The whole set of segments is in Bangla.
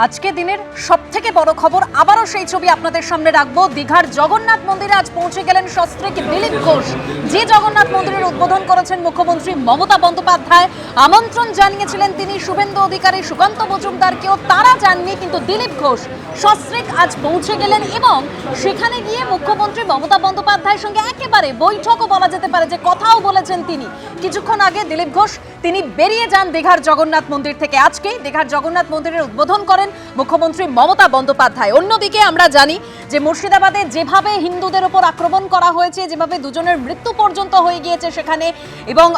আজকে দিনের সবথেকে বড় খবর, আবারও সেই ছবি আপনাদের সামনে রাখবো। দীঘার জগন্নাথ মন্দিরে আজ পৌঁছে গেলেন সস্ত্রীক দিলীপ ঘোষ। যে জগন্নাথ মন্দিরের উদ্বোধন করেছেন মুখ্যমন্ত্রী মমতা বন্দ্যোপাধ্যায়। আমন্ত্রণ জানিয়েছিলেন তিনি শুভেন্দু অধিকারী, সুকান্ত মজুমদারকেও, তারা যাননি, কিন্তু দিলীপ ঘোষ সস্ত্রীক আজ পৌঁছে গেলেন এবং সেখানে গিয়ে মুখ্যমন্ত্রী মমতা বন্দ্যোপাধ্যায়ের সঙ্গে একেবারে বৈঠকও বলা যেতে পারে, যে কথাও বলেছেন তিনি। কিছুক্ষণ আগে দিলীপ ঘোষ তিনি বেরিয়ে যান দীঘার জগন্নাথ মন্দির থেকে। আজকেই দীঘার জগন্নাথ মন্দিরের উদ্বোধন করেন মুখ্যমন্ত্রী মমতা বন্দ্যোপাধ্যায়। অন্যদিকে আমরা জানি যে মুর্শিদাবাদে যেভাবে হিন্দুদের উপর আক্রমণ করা হয়েছে, যেভাবে দুজনের মৃত্যু পর্যন্ত হয়ে গিয়েছে সেখানে, এবং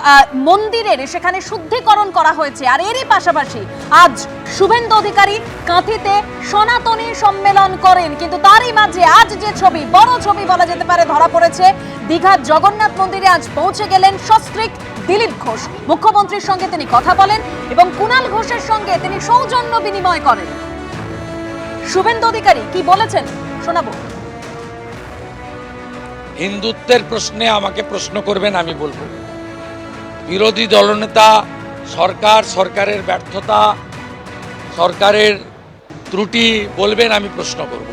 মন্দিরের সেখানে শুদ্ধিকরণ করা হয়েছে। আর এরই পাশাপাশি আজ শুভেন্দু অধিকারী কাঁথিতে সনাতনী সম্মেলন করেন। কিন্তু তারই মাঝে আজ যে ছবি, বড় ছবি বলা যেতে পারে, ধরা পড়েছে। দীঘার জগন্নাথ মন্দিরে আজ পৌঁছে গেলেন সস্ত্রীক দিলীপ ঘোষ। মুখ্যমন্ত্রীর সঙ্গে তিনি কথা বলেন এবং কুণাল ঘোষের সঙ্গে তিনি সৌজন্য বিনিময় করেন। শুভেন্দু অধিকারী কি বলেছেন শোনাবো। হিন্দুত্বের প্রশ্নে আমাকে প্রশ্ন করবেন, আমি বলবো। বিরোধী দলনেতা, সরকারের ব্যর্থতা, সরকারের ত্রুটি বলবেন, আমি প্রশ্ন করব।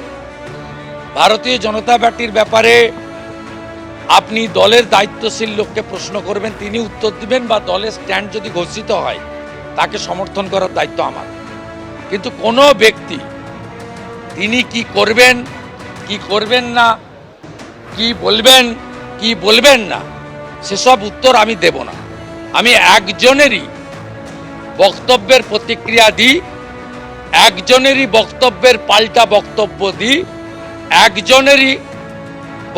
ভারতীয় জনতা পার্টির ব্যাপারে আপনি দলের দায়িত্বশীল লোককে প্রশ্ন করবেন, তিনি উত্তর দিবেন, বা দলের স্ট্যান্ড যদি ঘোষিত হয় তাকে সমর্থন করার দায়িত্ব আমার। কিন্তু কোনো ব্যক্তি তিনি কি করবেন, কি করবেন না, কি বলবেন, কি বলবেন না, সেসব উত্তর আমি দেব না। আমি একজনেরই বক্তব্যের প্রতিক্রিয়া দিই, একজনেরই বক্তব্যের পাল্টা বক্তব্য দিই, একজনেরই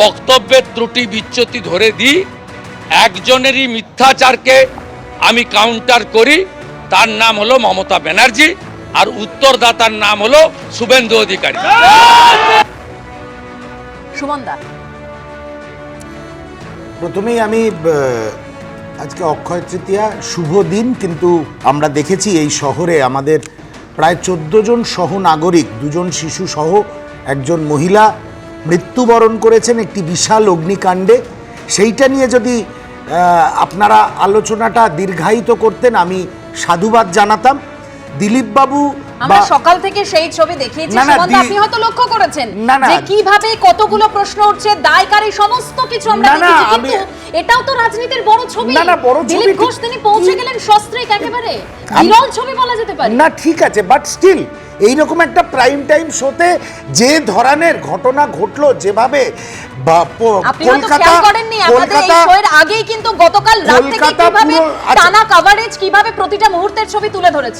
বক্তব্যের ত্রুটি বিচ্যুতি ধরে দিই, একজনেরই মিথ্যাচারকে আমি কাউন্টার করি। তার নাম হলো মমতা ব্যানার্জি, আর উত্তরদাতার নাম হলো শুভেন্দু অধিকারী। সুমনদা, প্রথমেই আমি আজকে অক্ষয় তৃতীয়া, শুভ দিন। কিন্তু আমরা দেখেছি এই শহরে আমাদের প্রায় 14 জন সহ নাগরিক, 2 জন শিশু সহ একজন মহিলা মৃত্যুবরণ করেছেন একটি বিশাল অগ্নিকাণ্ডে। সেইটা নিয়ে যদি আপনারা আলোচনাটা দীর্ঘায়িত করতেন, আমি সাধুবাদ জানাতাম। দিলীপ বাবু, আমরা সকাল থেকে সেই ছবি দেখিয়েছি সুমনদা, আপনি হয়তো লক্ষ্য করেছেন যে কিভাবে কতগুলো প্রশ্ন উঠছে, দায়কারী সমস্ত কিছু আমরা দেখেছি। কিন্তু এটাও তো রাজনীতির বড় ছবি। দিলীপ ঘোষ তিনি পৌঁছে গেলেন সস্ত্রীক, একেবারে বিরল ছবি বলা যেতে পারে। না ঠিক আছে, বাট স্টিল এইরকম একটা প্রাইম টাইম শোতে যে ধরনের ঘটনা ঘটলো, যেভাবে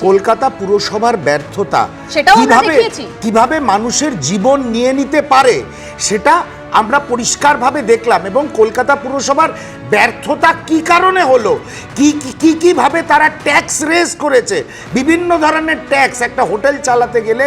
কলকাতা পুরসভার ব্যর্থতা কিভাবে মানুষের জীবন নিয়ে নিতে পারে, সেটা আমরা পরিষ্কারভাবে দেখলাম। এবং কলকাতা পুরসভার ব্যর্থতা কি কারণে হলো, কিভাবে তারা ট্যাক্স রেজ করেছে, বিভিন্ন ধরনের ট্যাক্স, একটা হোটেল চালাতে গেলে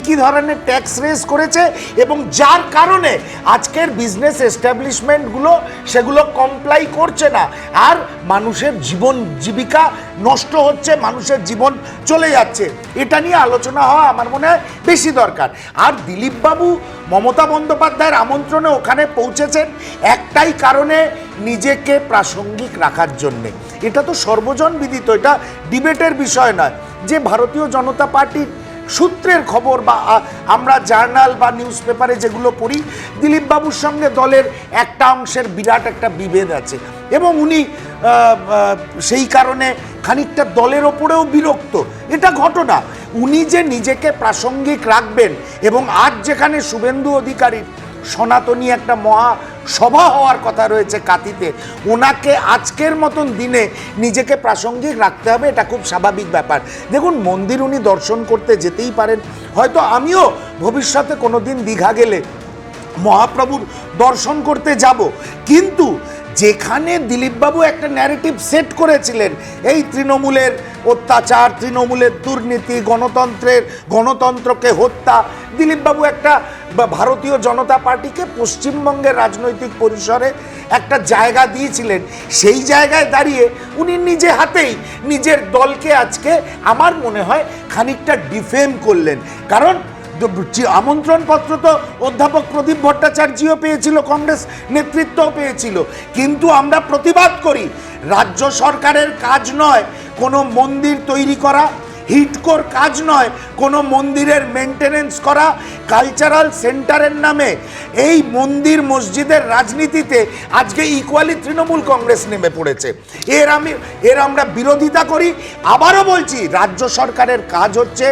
কি ধরনের ট্যাক্স রেজ করেছে, এবং যার কারণে আজকের বিজনেস এস্টাবলিশমেন্টগুলো সেগুলো কমপ্লাই করছে না, আর মানুষের জীবন জীবিকা নষ্ট হচ্ছে, মানুষের জীবন চলে যাচ্ছে। এটা নিয়ে আলোচনা হওয়া আমার মনে হয় বেশি দরকার। আর দিলীপবাবু মমতা বন্দ্যোপাধ্যায়ের আমন্ত্রণে ওখানে পৌঁছেছেন একটাই কারণে, নিজেকে প্রাসঙ্গিক রাখার জন্যে। এটা তো সর্বজন বিদিত, এটা ডিবেটের বিষয় নয় যে ভারতীয় জনতা পার্টির সূত্রের খবর বা আমরা জার্নাল বা নিউজ পেপারে যেগুলো পড়ি, দিলীপবাবুর সঙ্গে দলের একটা অংশের বিরাট একটা বিভেদ আছে, এবং উনি সেই কারণে খানিকটা দলের ওপরেও বিরক্ত। এটা ঘটনা। উনি যে নিজেকে প্রাসঙ্গিক রাখবেন, এবং আজ যেখানে শুভেন্দু অধিকারীর সনাতনী একটা মহা সভা হওয়ার কথা রয়েছে কাঁথিতে, ওনাকে আজকের মতন দিনে নিজেকে প্রাসঙ্গিক রাখতে হবে, এটা খুব স্বাভাবিক ব্যাপার। দেখুন, মন্দির উনি দর্শন করতে যেতেই পারেন, হয়তো আমিও ভবিষ্যতে কোনো দিন দীঘা গেলে মহাপ্রভুর দর্শন করতে যাব। কিন্তু যেখানে দিলীপবাবু একটা ন্যারেটিভ সেট করেছিলেন, এই তৃণমূলের অত্যাচার, তৃণমূলের দুর্নীতি, গণতন্ত্রকে হত্যা, দিলীপবাবু একটা ভারতীয় জনতা পার্টিকে পশ্চিমবঙ্গের রাজনৈতিক পরিসরে একটা জায়গা দিয়েছিলেন। সেই জায়গায় দাঁড়িয়ে উনি নিজে হাতেই নিজের দলকে আজকে আমার মনে হয় খানিকটা ডিফেম করলেন। কারণ আমন্ত্রণপত্র তো অধ্যাপক প্রদীপ ভট্টাচার্যও পেয়েছিল, কংগ্রেস নেতৃত্বও পেয়েছিল, কিন্তু আমরা প্রতিবাদ করি, রাজ্য সরকারের কাজ নয় কোনো মন্দির তৈরি করা, হিটকোর কাজ নয় কোনো মন্দিরের মেনটেনেন্স করা, কালচারাল সেন্টারের নামে এই মন্দির মসজিদের রাজনীতিতে আজকে ইকুয়ালি তৃণমূল কংগ্রেস নেমে পড়েছে। এর আমরা বিরোধিতা করি। আবারও বলছি, রাজ্য সরকারের কাজ হচ্ছে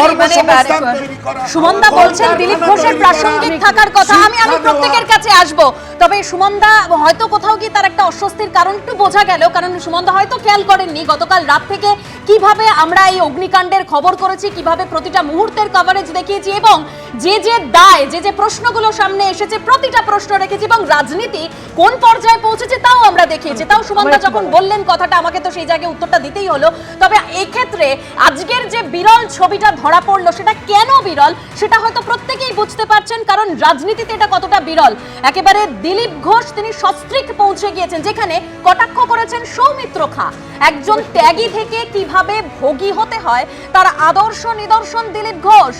কর্মসংস্থান তৈরি করা। সুমনদা বলছেন দিলীপ ঘোষের প্রাসঙ্গিক থাকার কথা, আমি প্রত্যেকের কাছে আসব। তবে সুমনদা হয়তো কোথাও কি তার একটা অস্বস্তির কারণ একটু বোঝা গেল, কারণ সুমনদা হয়তো খেয়াল করেননি গতকাল রাত থেকে কিভাবে আমরা এই অগ্নিকাণ্ডের খবর করেছি, কিভাবে প্রতিটা মুহূর্তের কভারেজ দেখিয়েছি এবং যে দায় যে প্রশ্নগুলো সামনে এসেছে প্রতিটা প্রশ্ন রেখেছি এবং রাজনীতি কোন পর্যায়ে পৌঁছেছে তাও আমরা দেখিয়েছি। তাও সুমনদা যখন বললেন কথাটা, আমাকে তো সেই জায়গায় উত্তরটা দিতেই হলো। তবে এই ক্ষেত্রে আজকের যে বিরল ছবিটা ধরা পড়লো, সেটা কেন বিরল সেটা হয়তো প্রত্যেকেই বুঝতে পারছেন, কারণ রাজনীতিতে এটা কতটা বিরল। একেবারে দিলীপ ঘোষ তিনি সস্ত্রীক পৌঁছে গিয়েছেন, যেখানে কটাক্ষ করেছেন সৌমিত্র খাঁ। একজন ত্যাগী থেকে কিভাবে ভোগী হতে হয় তার আদর্শ নিদর্শন দিলীপ ঘোষ।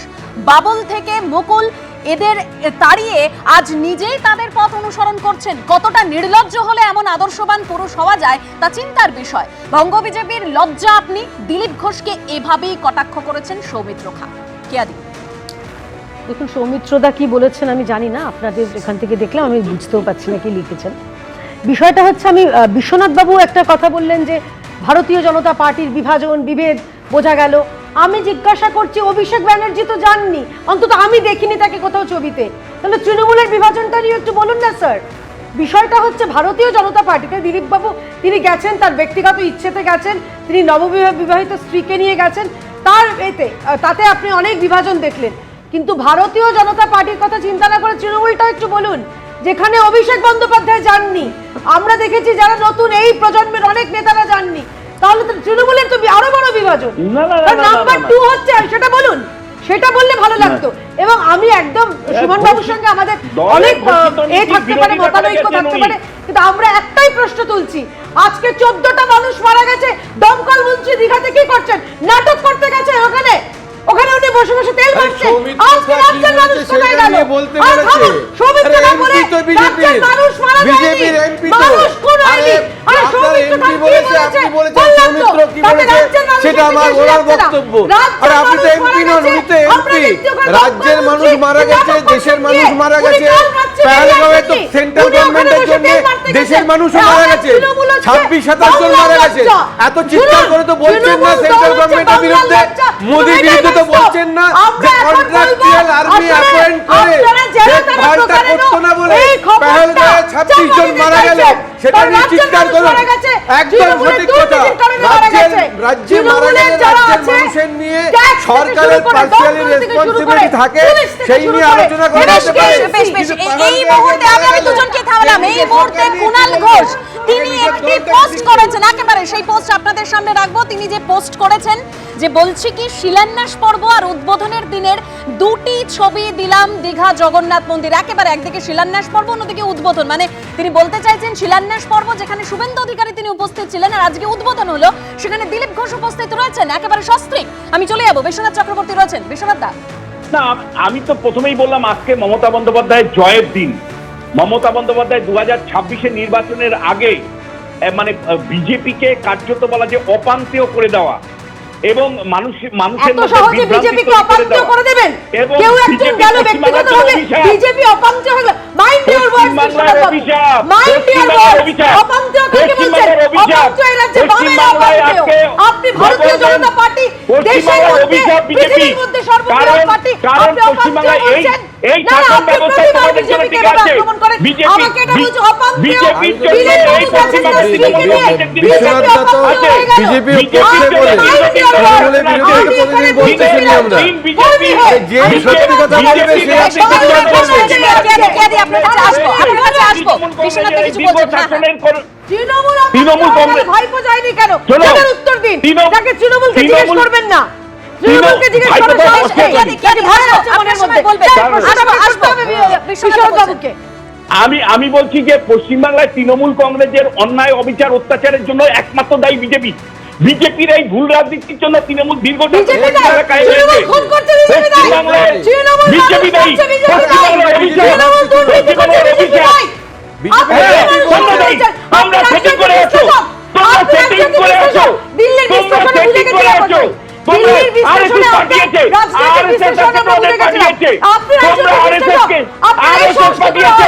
বাবুল থেকে মুকুল, এদের তাড়িয়ে আজ নিজেই তাদের পথ অনুসরণ করছেন। কতটা নির্লজ্জ হলে এমন আদর্শবান পুরুষ হওয়া যায় তা চিন্তার বিষয়। বঙ্গ বিজেপির লজ্জা আপনি, দিলীপ ঘোষকে এভাবেই কটাক্ষ করেছেন সৌমিত্র খাঁ। কেয়াদি, দেখুন সৌমিত্রদা কি বলেছেন আমি জানি না, আপনাদের এখান থেকে দেখলাম আমি বুঝতেও পারছি না কি লিখেছেন। বিষয়টা হচ্ছে, আমি বিশ্বনাথ বাবু একটা কথা বললেন যে ভারতীয় জনতা পার্টির বিভাজন বিভেদ বোঝা গেল। আমি জিজ্ঞাসা করছি, অভিষেক ব্যানার্জি তো জাননি, অন্তত আমি দেখিনি তাকে কোথাও ছবিতে, তাহলে তৃণমূলের বিভাজনটা নিয়ে একটু বলুন না স্যার। বিষয়টা হচ্ছে ভারতীয় জনতা পার্টিতে দিলীপ বাবু তিনি গেছেন, তার ব্যক্তিগত ইচ্ছেতে গেছেন, তিনি নববিবাহিত স্ত্রীকে নিয়ে গেছেন, তার তাতে আপনি অনেক বিভাজন দেখলেন। কিন্তু ভারতীয় জনতা পার্টির কথা চিন্তা না করে তৃণমূলটা একটু বলুন, যেখানে অভিষেক বন্দ্যোপাধ্যায় যাননি, আমরা দেখেছি যারা নতুন এই প্রজন্মের অনেক নেতারা যাননি, তাহলে তো তৃণমূলের তো আরো বড় বিভাজন। নাম্বার 2 হচ্ছে, সেটা বলুন, সেটা বললে ভালো লাগতো। এবং আমি একদম সুমন বাবুর সঙ্গে আমাদের অনেক থাকতে পারে, মতানৈক্য থাকতে পারে, কিন্তু আমরা একটাই প্রশ্ন তুলছি, আজকে 14টা মানুষ মারা গেছে, দমকল মন্ত্রী দীঘাতে কি করছেন? নাটক করতে গেছে ওখানে উনি বসে বসে তেল মারছেন। আজকে রাজ্যের মানুষ কোথায় গেল? সৌমিত্র না বলে রাজ্যের মানুষ মারা যায়নি, মানুষ কোন হয়নি। আর সৌমিত্র কি বলেছে? আপনি বলেছেন সৌমিত্র কি বলেছে সেটা আমার ওনার বক্তব্য। আর আপনি তো এমপি নন, উনি তো এমপি। রাজ্যের মানুষ মারা গেছে, দেশের মানুষ মারা গেছে, পেহেলগাঁওয়ে তো সেন্ট্রাল গভর্নমেন্টের জন্য দেশের মানুষও মারা গেছে, 26-27 জন মারা গেছে। এত চিৎকার করে তো বলছেন না সেন্ট্রাল গভর্নমেন্টের বিরুদ্ধে, মোদির বিরুদ্ধে তো বলছেন না যে কন্ট্রাকচুয়াল আর্মি অ্যাপয়েন্ট করে ভালটা করতো না বলে পেহেলগাঁওয়ে 26 জন মারা গেল, সেটা নিয়ে চিৎকার করুন। একদম সঠিক কথা। রাজ্যে মারা গেলে রাজ্যের মানুষের নিয়ে সরকারের পার্সিয়ালি রেসপন্সিবিলিটি থাকে, সেই নিয়ে আলোচনা করা যেতে পারে। এই মুহূর্তে আমি দুজনকে থামালাম। এই মুহূর্তে কুণাল ঘোষ তিনি একটি পোস্ট করেছেন, একেবারে সেই পোস্ট আপনাদের সামনে রাখবো। তিনি যে পোস্ট করেছেন, যে বলছি কি শিলান্যাস পর্ব আর উদ্বোধনের দিনের দুটি ছবি দিলাম দীঘা জগন্নাথ মন্দির। একেবারে একদিকে শিলান্যাস পর্ব, অন্যদিকে উদ্বোধন। মানে তিনি বলতে চাইছেন শিলান্যাস পর্ব যেখানে শুভেন্দু অধিকারী তিনি উপস্থিত ছিলেন, আর আজকে উদ্বোধন হলো সেখানে দিলীপ ঘোষ উপস্থিত রয়েছেন, একেবারে সস্ত্রীক। আমি চলে যাবো, বিশ্বনাথ চক্রবর্তী রয়েছেন। বিশ্বনাথ দা, না আমি তো প্রথমেই বললাম আজকে মমতা বন্দ্যোপাধ্যায়ের জয়ের দিন। মমতা বন্দ্যোপাধ্যায় 2026-এর নির্বাচনের আগে মানে বিজেপিকে কার্যত বলা যে অপান্তেয় করে দেওয়া এবং মানুষের মধ্যে বিজেপিকে অপান্তেয় করে দেবেন। কেউ একজন গেল ব্যক্তিগতভাবে বিজেপি অপান্তেয় হলো, mind your words, mind your words. অপান্তেয় কাকে বলছেন? অপান্তেয় এই রাজ্যে বামের অপান্তেয়। আপনি ভারতীয় জনতা পার্টি দেশের মধ্যে পৃথিবীর মধ্যে সর্ববৃহৎ পার্টি, আপনি অপান্তেয় বলছেন। এই শাসন ব্যবস্থা তোমাদের জন্য ঠিক আছে। আমাকে এটা বলছো অপান্তেয়। বিজেপি তৃণমূলের বিরুদ্ধে প্রতিদিন বলতে শুনি আমরা, যে সত্যি কথা বলবে সে তৃণমূল কংগ্রেস ভাইপো যায়নি কেন? উত্তর দিন, তাকে তৃণমূলকে জিজ্ঞেস করবেন না, তৃণমূলকে জিজ্ঞেস করবেন। আমি বলছি যে পশ্চিমবাংলায় তৃণমূল কংগ্রেসের অন্যায় অবিচার অত্যাচারের জন্য একমাত্র দায়ী বিজেপি। বিজেপির এই ভুল রাজনীতির জন্য তৃণমূল দীর্ঘদিন বিজেপি আমরা সেটিং করে আছো, তোমরা সেটিং করে আছো, তোমরা সেটিং করে আছো, RSS পাঠিয়েছে, RSS তোমাদের পাঠিয়েছে, তোমরা RSS কে পাঠিয়েছে।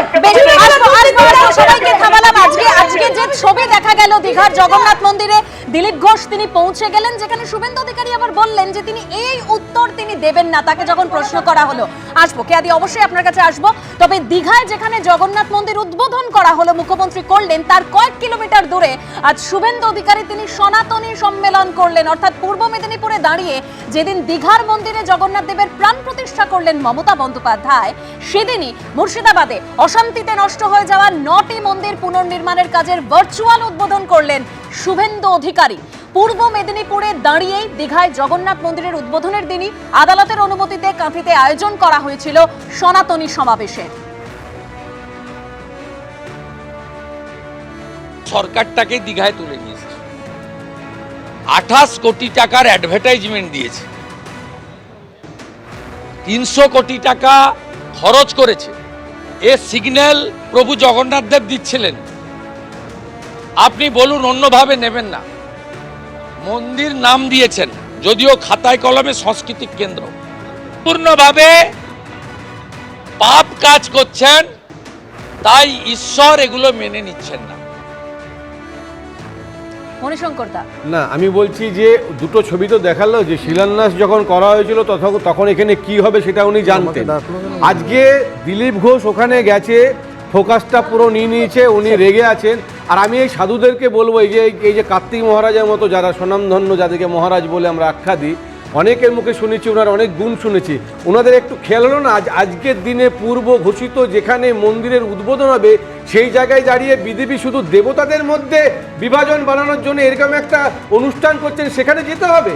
সবাইকে থামালাম। আজকে যে ছবি দেখা গেল দীঘার জগন্নাথ মন্দিরে, দিলীপ ঘোষ তিনি পৌঁছে গেলেন, যেখানে শুভেন্দু অধিকারী আবার বললেন যে তিনি এই উত্তর তিনি দেবেন না, তাকে যখন প্রশ্ন করা হলো। আসবো কেয়াদি, অবশ্যই আপনার কাছে আসবো। তবে দীঘায় যেখানে জগন্নাথ মন্দির উদ্বোধন করা হলো, মুখ্যমন্ত্রী করলেন, তার কয়েক কিলোমিটার দূরে আজ শুভেন্দু অধিকারী তিনি সনাতনী সম্মেলন করলেন। অর্থাৎ পূর্ব মেদিনীপুরে দাঁড়িয়ে যেদিন দীঘার মন্দিরে জগন্নাথ দেবের প্রাণ প্রতিষ্ঠা করলেন মমতা বন্দ্যোপাধ্যায়, সেদিনই মুর্শিদাবাদে অশান্তিতে নষ্ট হয়ে যাওয়া 9টি মন্দির পুনর্নির্মাণের কাজের ভার্চুয়াল উদ্বোধন করলেন শুভেন্দু অধিকারী। পূর্ব মেদিনীপুরে দাঁড়িয়েই দীঘায় জগন্নাথ মন্দিরের উদ্বোধনের দিনই আদালতের অনুমতিতে কাঁথিতে আয়োজন করা হয়েছিল সনাতনী সমাবেশের। সরকারটাকে দীঘায় তুলে নিয়েছে, 28 কোটি টাকার অ্যাডভার্টাইজমেন্ট দিয়েছে, 300 কোটি টাকা খরচ করেছে। এ সিগন্যাল প্রভু জগন্নাথ দেব দিচ্ছিলেন। আপনি বলুন, অন্যভাবে নেবেন না। মন্দির নাম দিয়েছেন, যদিও খাতায় কলমে সাংস্কৃতিক কেন্দ্র, পূর্ণভাবে পাপ কাজ করছেন, তাই ঈশ্বর এগুলো মেনে নিচ্ছেন না। মণিশঙ্কর দা, না, আমি বলছি যে দুটো ছবি তো দেখালো, যে শিলান্যাস যখন করা হয়েছিল তখন এখানে কি হবে সেটা উনি জানতেন। আজকে দিলীপ ঘোষ ওখানে গেছে, ফোকাসটা পুরো নিয়ে নিয়েছে, উনি রেগে আছেন। আর আমি এই সাধুদেরকে বলবো, এই যে কার্তিক মহারাজের মতো যারা স্বনামধন্য, যাদেরকে মহারাজ বলে আমরা আখ্যা দিই, অনেকের মুখে শুনেছি, ওনার অনেক গুণ শুনেছি, ওনাদের একটু খেয়াল হলো না? আজকের দিনে পূর্ব ঘোষিত যেখানে মন্দিরের উদ্বোধন হবে, সেই জায়গায় দাঁড়িয়ে বিজেপি শুধু দেবতাদের মধ্যে বিভাজন বানানোর জন্য এরকম একটা অনুষ্ঠান করছেন, সেখানে যেতে হবে।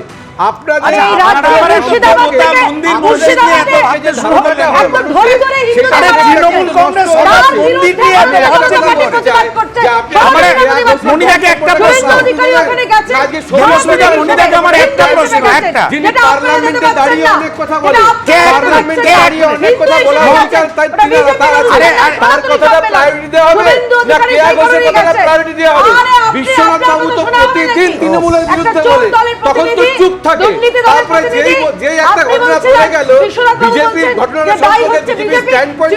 বিশ্বনাথ বাবু তো প্রতিদিন তৃণমূলের বিরুদ্ধে বলে, তখন তো চুপ থাকে। তারপরে যেই একটা ঘটনা বলে গেল, বিজেপির ঘটনাটা সম্পর্কে বিজেপি স্ট্যান্ড পয়েন্ট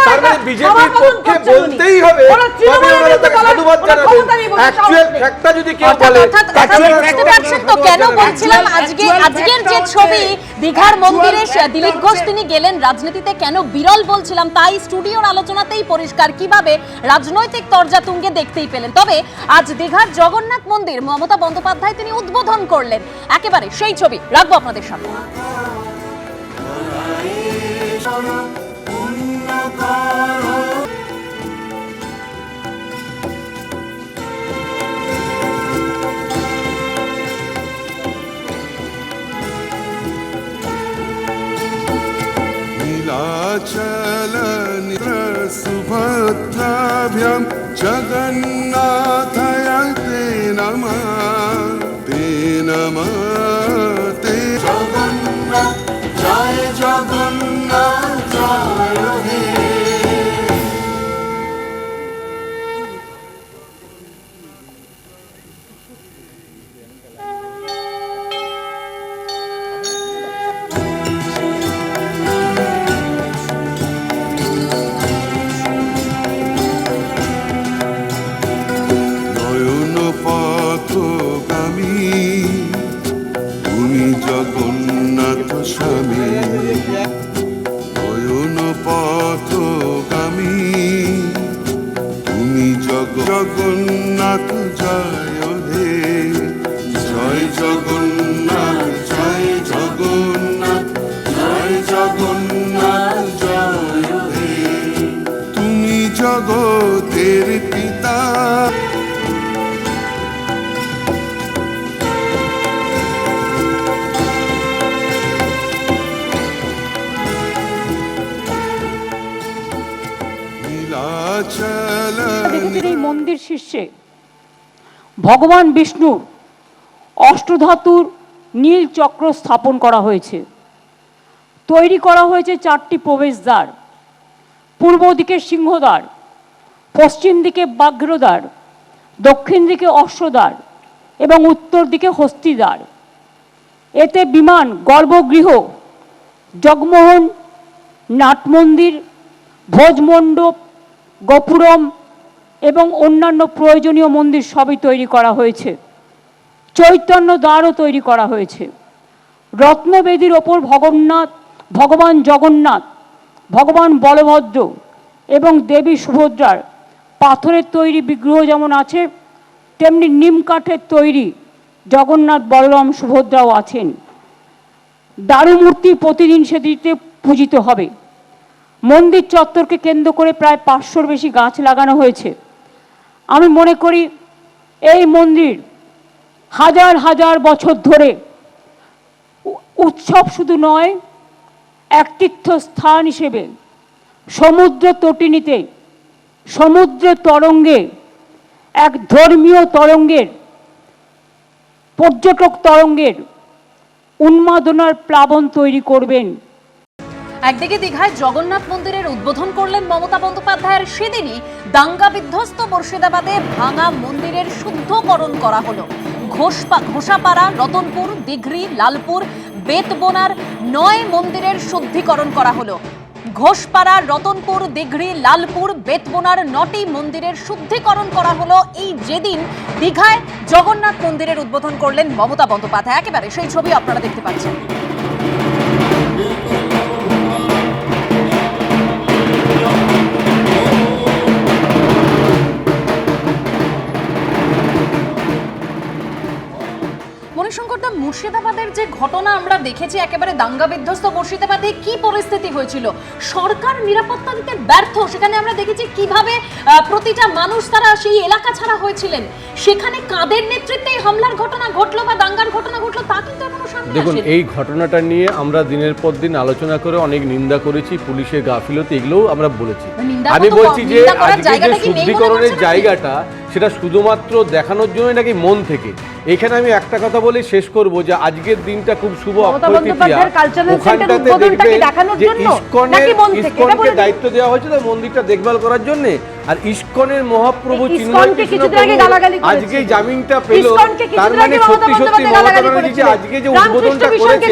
তার মানে বিজেপির পক্ষে বলতেই হবে, তবে ওনারা তাকে সাধুবাদ জানাবেন। অ্যাকচুয়াল ফ্যাক্টটা যদি কেউ বলে, তো কেন বলছিলাম আজকের যে ছবি দীঘার মন্দিরে দিলীপ ঘোষ তিনি গেলেন, রাজনীতিতে কেন বিরল বলছিলাম, তাই স্টুডিওর আলোচনাতেই পরিষ্কার, কিভাবে রাজনৈতিক তরজা তুঙ্গে দেখতেই পেলেন। তবে আজ দীঘার জগন্নাথ মন্দির মমতা বন্দ্যোপাধ্যায় তিনি উদ্বোধন করলেন, একেবারে সেই ছবি রাখবো আপনাদের সামনে। सुभद्राभ्यां जगन्नाथाय ते नमः, ते नमः, ते जगन्नाथ जय जगन्नाथ जय हे। জগন্নাথ স্বামী নয়ন পথগামী, তুমি জগন্নাথ জয় হে, জয় জগন্নাথ জয় জগন্নাথ জয় জগন্নাথ জয় হে, তুমি জগতের পিতা। এই মন্দির শীর্ষে ভগবান বিষ্ণুর অষ্টধাতুর নীল চক্র স্থাপন করা হয়েছে। তৈরি করা হয়েছে 4টি প্রবেশদ্বার, পূর্ব দিকে সিংহদ্বার, পশ্চিম দিকে ব্যাঘ্রদ্বার, দক্ষিণ দিকে অশ্বদ্বার এবং উত্তর দিকে হস্তিদ্বার। এতে বিমান, গর্ভগৃহ, জগমোহন, নাটমন্দির, ভোজমণ্ডপ, গোপুরম এবং অন্যান্য প্রয়োজনীয় মন্দির সবই তৈরি করা হয়েছে। চৈতন্য দ্বারও তৈরি করা হয়েছে। রত্নবেদীর ওপর ভগবান জগন্নাথ, ভগবান বলভদ্র এবং দেবী সুভদ্রার পাথরের তৈরি বিগ্রহ যেমন আছে, তেমনি নিম কাঠের তৈরি জগন্নাথ, বলরাম, সুভদ্রাও আছেন। দারুমূর্তি প্রতিদিন সেদিকে পূজিত হবে। মন্দির চত্বরকে কেন্দ্র করে প্রায় 500-র বেশি গাছ লাগানো হয়েছে। আমি মনে করি এই মন্দির হাজার হাজার বছর ধরে উৎসব শুধু নয়, এক তীর্থস্থান হিসেবে সমুদ্র তটিনীতে, সমুদ্রের তরঙ্গে, এক ধর্মীয় তরঙ্গের, পর্যটক তরঙ্গের উন্মাদনার প্লাবন তৈরি করবেন। একদিকে দীঘায় জগন্নাথ মন্দিরের উদ্বোধন করলেন মমতা বন্দ্যোপাধ্যায়ের, সেদিনই দাঙ্গা বিধ্বস্ত মুর্শিদাবাদে ভাঙা মন্দিরের শুদ্ধকরণ করা হলো। ঘোষাপাড়া, রতনপুর, দিঘরি, লালপুর, বেতবোনার 9 মন্দিরের শুদ্ধিকরণ করা হলো। ঘোষপাড়া, রতনপুর, দিঘরি, লালপুর, বেতবোনার 9টি মন্দিরের শুদ্ধিকরণ করা হলো এই যেদিন দীঘায় জগন্নাথ মন্দিরের উদ্বোধন করলেন মমতা বন্দ্যোপাধ্যায়। একেবারে সেই ছবি আপনারা দেখতে পাচ্ছেন। মণিশঙ্করদা, মুর্শিদাবাদের যে ঘটনা আমরা দেখেছি, একেবারে দাঙ্গা বিধ্বস্ত মুর্শিদাবাদে কি পরিস্থিতি হয়েছিল, সরকার নিরাপত্তা দিতে ব্যর্থ। সেখানে আমরা দেখেছি কিভাবে প্রতিটা মানুষ তারা সেই এলাকা ছাড়া হয়েছিলেন। সেখানে কাদের নেতৃত্বে হামলার ঘটনা ঘটলো বা দাঙ্গার ঘটনা ঘটলো তা কিন্তু এখনো সামনে আসেনি। দেখুন, এই ঘটনাটা নিয়ে আমরা দিনের পর দিন আলোচনা করে অনেক নিন্দা করেছি, পুলিশের গাফিলতি, এগুলোও আমরা বলেছি। আমি বলছি যে আজকে যে শুদ্ধিকরণের জায়গাটা, সেটা শুধুমাত্র দেখানোর জন্য নাকি মন থেকে। এখানে আমি একটা কথা বলে শেষ করব যে আজকের দিনটা খুব শুভ, ওখানটাতে দেখবে যে ইসকনকে দায়িত্ব দেওয়া হয়েছে তার মন্দিরটা দেখভাল করার জন্য। আর ইসকনের মহাপ্রভু চিন্ময় কৃষ্ণ আজকে জামিনটা পেল, তার মানে সত্যি সত্যি মমতা ব্যানার্জি আজকে যে উদ্বোধনটা করেছে,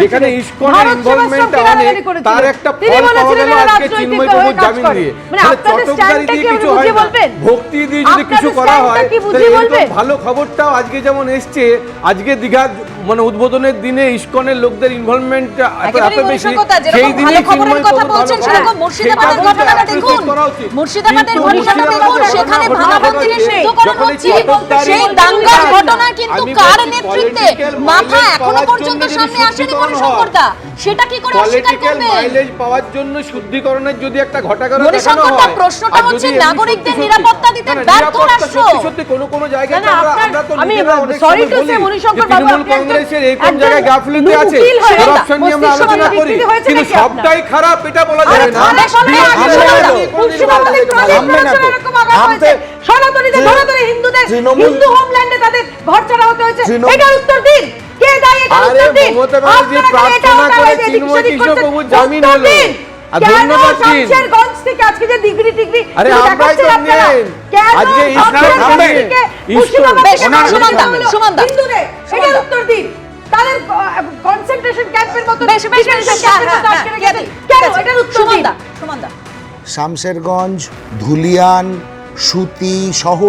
যেখানে ইসকনের ইনভলভমেন্ট অনেক, তার একটা ফল পাওয়া গেল আজকে চিন্ময় প্রভুর জামিন দিয়ে। চটকদারি দিয়ে কিছু হয় না, ভক্তি দিয়ে যদি কিছু করা হয় তাহলে এরকম ভালো খবরটাও আজকে যেমন এসছে। আজকে দীঘা মানে উদ্বোধনের দিনে ইসকনের লোকদের ইনভলভমেন্ট এত বেশি, সেই দিনে চিন্ময় কথা বলছেন। সেরকম মুর্শিদাবাদের ঘটনাটা দেখুন, মুর্শিদাবাদের ঘটনাটা দেখুন, সেখানে ভাঙা মন্দিরের শুদ্ধকরণ হচ্ছে। সেই দাঙ্গার ঘটনা কিন্তু কার নেতৃত্বে মাথা এখনো পর্যন্ত সামনে আসেনি মণিশঙ্করদা, সেটা কি করে অস্বীকার করবে? মাইলেজ পাওয়ার জন্য শুদ্ধিকরণের যদি একটা ঘটাঘটা দেখানো হয়, প্রশ্নটা হচ্ছে নাগরিকদের নিরাপত্তা দিতে ব্যর্থ রাষ্ট্র। সত্যি কোনো জায়গায় আমরা তো নিজেরা অনেক সময় বলি তৃণমূল কংগ্রেসের এই কোন জায়গায় গাফিলতি আছে, করাপশন নিয়ে আমরা আলোচনা করি, কিন্তু সবটাই খারাপ এটা বলা যাবে না। হিন্দু হোমল্যান্ডে তাদের ঘর ছাড়া হতে হয়েছে, এটার উত্তর দিন। কে দায়ী, এটার উত্তর দিন। মমতা ব্যানার্জি প্রার্থনা করে চিন্ময় কৃষ্ণ প্রভুর জামিন হলো। আর ধন্যবাদ দিন। গঞ্জ থেকে আজকে যে ডিগ্রি আরে আমরাই তো নেন আজকে ইসলাম থামবে সুমনদা হিন্দুদের এটার উত্তর দিন। তাদের কনসেন্ট্রেশন ক্যাম্পের মতো বেশ কেন এটার উত্তর দিন। সুমনদা, শামশেরগঞ্জ, ধুলিয়ান, সুতি সহ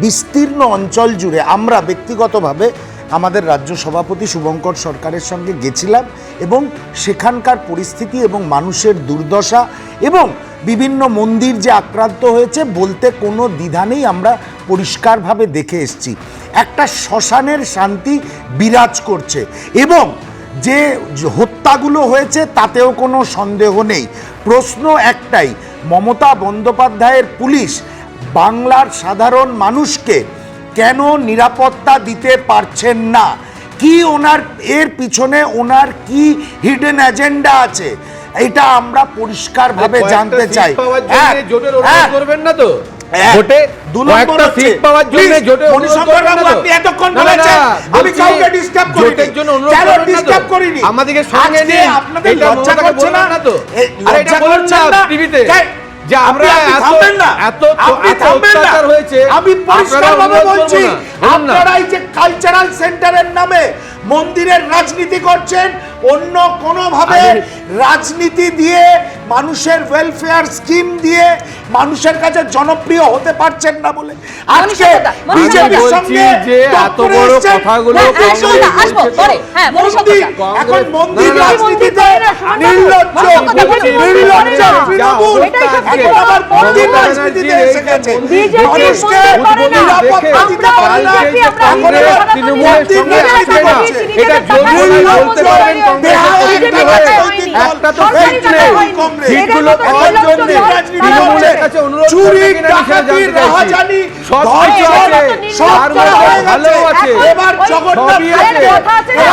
বিস্তীর্ণ অঞ্চল জুড়ে আমরা ব্যক্তিগতভাবে আমাদের রাজ্য সভাপতি শুভঙ্কর সরকারের সঙ্গে গেছিলাম এবং সেখানকার পরিস্থিতি এবং মানুষের দুর্দশা এবং বিভিন্ন মন্দির যে আক্রান্ত হয়েছে বলতে কোনো দ্বিধা নেই, আমরা পরিষ্কারভাবে দেখে এসেছি। একটা শ্মশানের শান্তি বিরাজ করছে এবং যে হত্যাগুলো হয়েছে তাতেও কোনো সন্দেহ নেই। প্রশ্ন একটাই, মমতা বন্দ্যোপাধ্যায়ের পুলিশ বাংলার সাধারণ মানুষকে কেন নিরাপত্তা দিতে পারছেন না? কি ওনার এর পিছনে ওনার কি হিডেন এজেন্ডা আছে, এটা আমরা পরিষ্কারভাবে জানতে চাই। জোটের অনুরোধ করবেন না তো? ভোটে কয়েকটা সিট পাওয়ার জন্য জোটের অনুরোধ করবেন না তো? আপনি এতক্ষণ বলেছেন আমি কাউকে ডিস্টার্ব করিনি, জোটের জন্য অনুরোধ করবেন না তো? আমাদেরকে সঙ্গে নিয়ে আপনাদের লজ্জা করছে না তো? আরে এটা বলুন না টিভিতে যে আমরা এত অত্যাচার হয়েছে, আমি পরিষ্কারভাবে বলছি আপনারাই যে কালচারাল সেন্টারের নামে মন্দিরের রাজনীতি করছেন, অন্য কোনোভাবে রাজনীতি দিয়ে মানুষের ওয়েলফেয়ার স্কিম দিয়ে মানুষের কাছে জনপ্রিয় হতে পারছেন না বলে আজকে বিজেপির সঙ্গে যে এত বড় কথাগুলো এখন মন্দির রাজনীতিতে নির্লজ্জ তৃণমূল এখন আবার মন্দির রাজনীতিতে এসে গেছে। মানুষকে নিরাপত্তা দিতে পারে না, কংগ্রেস তৃণমূলের সঙ্গে আসবে না, এটা জোর বলতে পারবেন। একটা তো সিট নেই, সিটগুলো পাওয়ার জন্য তৃণমূলের কাছে অনুরোধ করবে কিনা সেটা জানতে চাইছি। সব কিছু আছে, তার মধ্যে ভালো আছে, এবার জগন্নাথ সবই আছে,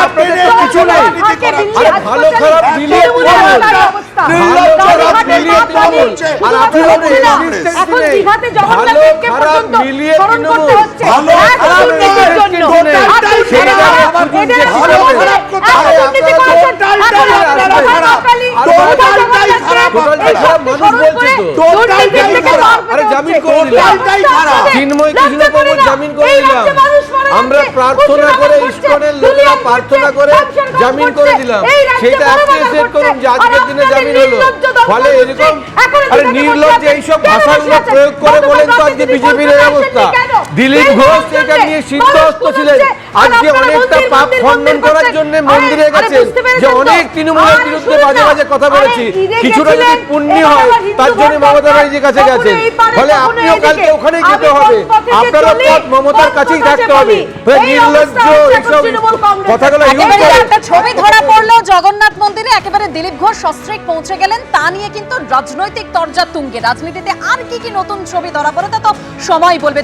আপনাদের কিছু নেই। আরে ভালো খারাপ মিলিয়ে তৃণমূল, ভালো খারাপ মিলিয়ে তৃণমূল, আর আপনাদের এখন দিঘাতে ভালো জগন্নাথকে খারাপ পর্যন্ত মিলিয়ে স্মরণ করতে তৃণমূল, হচ্ছে। ভালো এক খারাপ দুর্নীতির মিলিয়ে জন্য। সেটা আর সেটা দুর্নীতি আপনারা এদের ভালো জীবনে খারাপ কোথায়? এত দুর্নীতি করেছেন, টোটালটাই এখন আপনারা আপনারা খারাপ। খালি টোটালটাই খারাপ। টোটালটাই খারাপ মানুষ স্মরণ বলছে করে তো। দুর্নীতির থেকে খারাপ। পার পেতে আরে জামিন হচ্ছে। করে দিলাম। টোটালটাই খারাপ। চিন্ময় লজ্জা কৃষ্ণপ্রভুর করে না। জামিন করে এই দিলাম। রাজ্যে মানুষ মারা আমরা যাচ্ছে, প্রার্থনা মুসলমান করে করছে, ইস্কনের লোকেরা দুনিয়ার প্রার্থনা করছে, করে সংসার জামিন করছে, করে দিলাম। এই রাজ্যে সেটা বড় বাজার অ্যাপ্রিসিয়েট করছে। করুন যে আর আজকের দিনে আপনাদের জামিন হলো। নির্লজ্জ দল ফলে বলছে, এরকম এখনো আরে জিজ্ঞাসা নির্লজ্জ করছে, এইসব কেন ভাষাগুলো বসে প্রয়োগ করে আছেন? বলেন তো গতকাল আজকে রাতে বিজেপির তিনি এই কলকাতায় অবস্থা। আসেননি কেন? দিলীপ এই ঘোষ জন্য এটা নিয়ে মানুষ সিদ্ধহস্ত পুজো ছিলেন। হচ্ছে, আর আজকে আপনারা অনেকটা মন্দির পাপ মন্দির খণ্ডন মন্দির করার করছেন। জন্য আরে, মন্দিরে আরে গেছেন বুঝতে যে পেরেছেন তো? অনেক তৃণমূলের আরে বিরুদ্ধে শুনুন বাজে না। বাজে কথা আরে বলেছি, ঈদে কিছুটা যদি গেছিলেন, পুণ্য এবার হয় আবার হিন্দু তার জন্য ভোট মমতা দরকার। ব্যানার্জির কাছে কখনো গেছেন। এই পারে, ফলে কখনো আপনিও এদিকে। কালকে ওখানেই যেতে আমি হবে, কোন পথে যে আপনারও চলি, পথ মমতার কোন কাছেই পথে থাকতে হবে। চলি। এই নির্লজ্জ অবস্থা হচ্ছে এখন এইসব তৃণমূল কংগ্রেসের। কথাগুলো ইউজ একেবারে করে একটা ছবি ধরা পড়লো জগন্নাথ মন্দিরে, একেবারে দিলীপ ঘোষ সস্ত্রীক পৌঁছে গেলেন, তা নিয়ে কিন্তু রাজনৈতিক তরজা তুঙ্গে। রাজনীতিতে আর কি কি নতুন ছবি ধরা পড়ে তা তো সময় বলবে।